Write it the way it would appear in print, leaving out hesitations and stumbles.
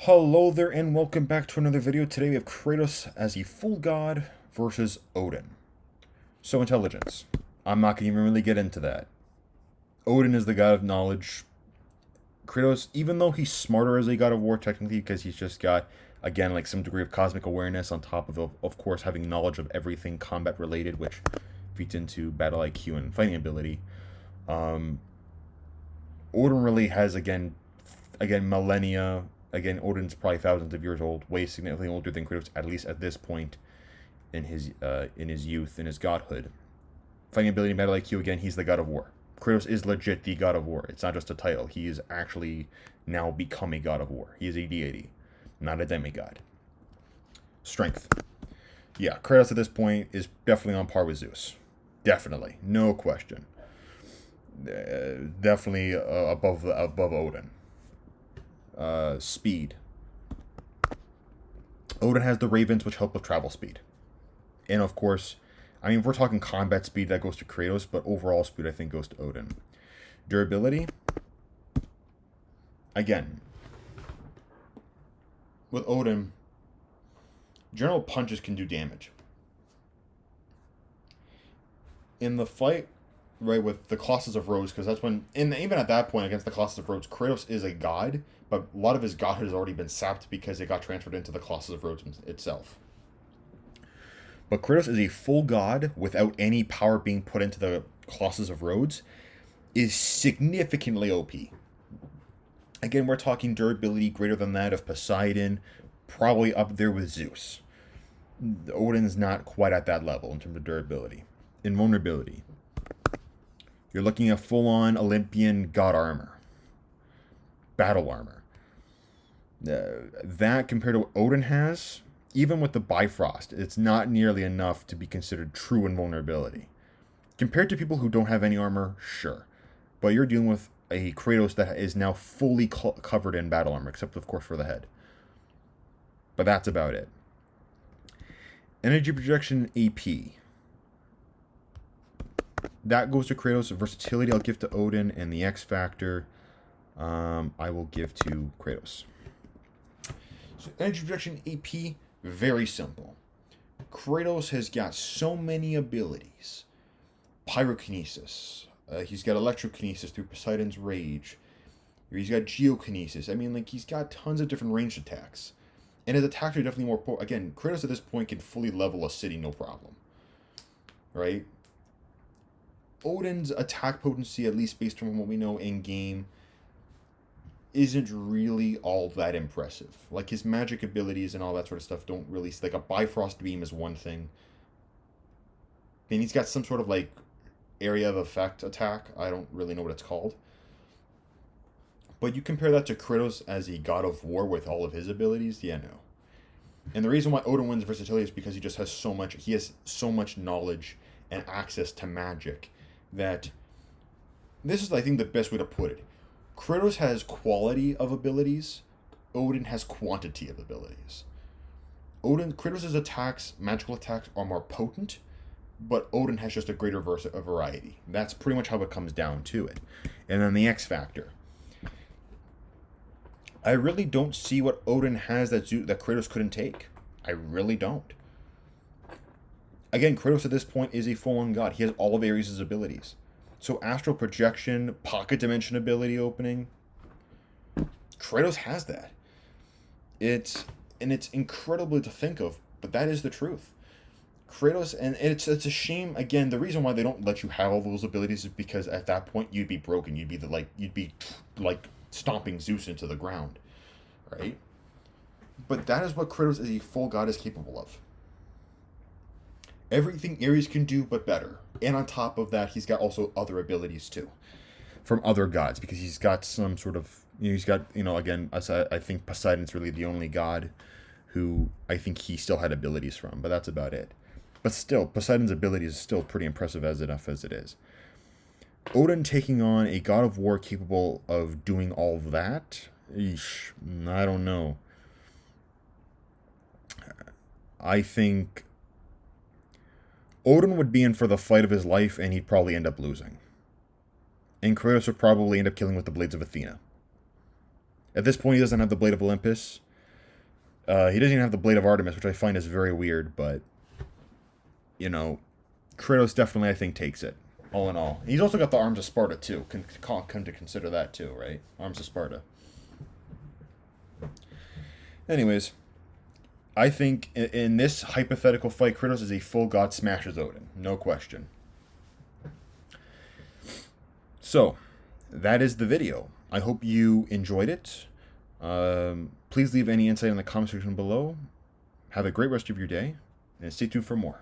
Hello there and welcome back to another video. Today we have Kratos as a full god versus Odin. So intelligence. I'm not going to even really get into that. Odin is the god of knowledge. Kratos, even though he's smarter as a god of war technically because he's just got, again, like some degree of cosmic awareness on top of course, having knowledge of everything combat related, which feeds into battle IQ and fighting ability. Odin really has, again, millennia. Again, Odin's probably thousands of years old, way significantly older than Kratos, at least at this point in his youth, in his godhood. Fighting ability, battle IQ, again, he's the god of war. Kratos is legit the god of war. It's not just a title. He is actually now become a god of war. He is a deity, not a demigod. Strength. Yeah, Kratos at this point is definitely on par with Zeus. Definitely. No question. Definitely above Odin. Speed. Odin has the ravens, which help with travel speed. And of course, I mean, if we're talking combat speed, that goes to Kratos, but overall speed, I think, goes to Odin. Durability. Again, with Odin, general punches can do damage. In the fight, right, with the Colossus of Rhodes, because that's when, and even at that point against the Colossus of Rhodes, Kratos is a god, but a lot of his godhood has already been sapped because it got transferred into the Colossus of Rhodes itself. But Kratos is a full god without any power being put into the Colossus of Rhodes is significantly OP. Again, we're talking durability greater than that of Poseidon, probably up there with Zeus. Odin's not quite at that level in terms of durability. Invulnerability. You're looking at full-on Olympian God armor. Battle armor. That compared to what Odin has, even with the Bifrost, it's not nearly enough to be considered true invulnerability. Compared to people who don't have any armor, sure. But you're dealing with a Kratos that is now fully covered in battle armor, except of course for the head. But that's about it. Energy projection AP. That goes to Kratos. Versatility I'll give to Odin, and the X Factor I will give to Kratos. So energy projection AP, very simple. Kratos has got so many abilities. Pyrokinesis. He's got electrokinesis through Poseidon's Rage. He's got geokinesis. I mean, like, he's got tons of different ranged attacks. And his attacks are definitely more... Again, Kratos at this point can fully level a city, no problem. Right? Odin's attack potency, at least based on what we know in-game, isn't really all that impressive. Like, his magic abilities and all that sort of stuff don't really... Like, a Bifrost Beam is one thing. And he's got some sort of, like, area of effect attack. I don't really know what it's called. But you compare that to Kratos as a god of war with all of his abilities, yeah, no. And the reason why Odin wins versatility is because he just has so much... He has so much knowledge and access to magic that... This is, I think, the best way to put it. Kratos has quality of abilities. Odin has quantity of abilities. Kratos' attacks, magical attacks, are more potent, but Odin has just a greater variety. That's pretty much how it comes down to it. And then the X Factor. I really don't see what Odin has that Kratos couldn't take. I really don't. Again, Kratos at this point is a full-on god. He has all of Ares' abilities. So astral projection, pocket dimension ability opening, Kratos has that. It's incredible to think of, but that is the truth. Kratos, and it's a shame. Again, the reason why they don't let you have all those abilities is because at that point you'd be broken. You'd be like stomping Zeus into the ground, right? But that is what Kratos as a full god is capable of. Everything Ares can do, but better. And on top of that, he's got also other abilities too, from other gods, because he's got some sort of, he's got, again, I think Poseidon's really the only god who I think he still had abilities from, but that's about it. But still, Poseidon's abilities is still pretty impressive enough as it is. Odin taking on a god of war capable of doing all that? Eesh, I don't know. I think Odin would be in for the fight of his life, and he'd probably end up losing. And Kratos would probably end up killing with the blades of Athena. At this point, he doesn't have the Blade of Olympus, He doesn't even have the Blade of Artemis, which I find is very weird, but, you know, Kratos definitely, I think, takes it, all in all. He's also got the Arms of Sparta, too. Come to consider that, too, right? Arms of Sparta. Anyways, I think in this hypothetical fight, Kratos is a full god, smashes Odin. No question. So, that is the video. I hope you enjoyed it. Please leave any insight in the comment section below. Have a great rest of your day, and stay tuned for more.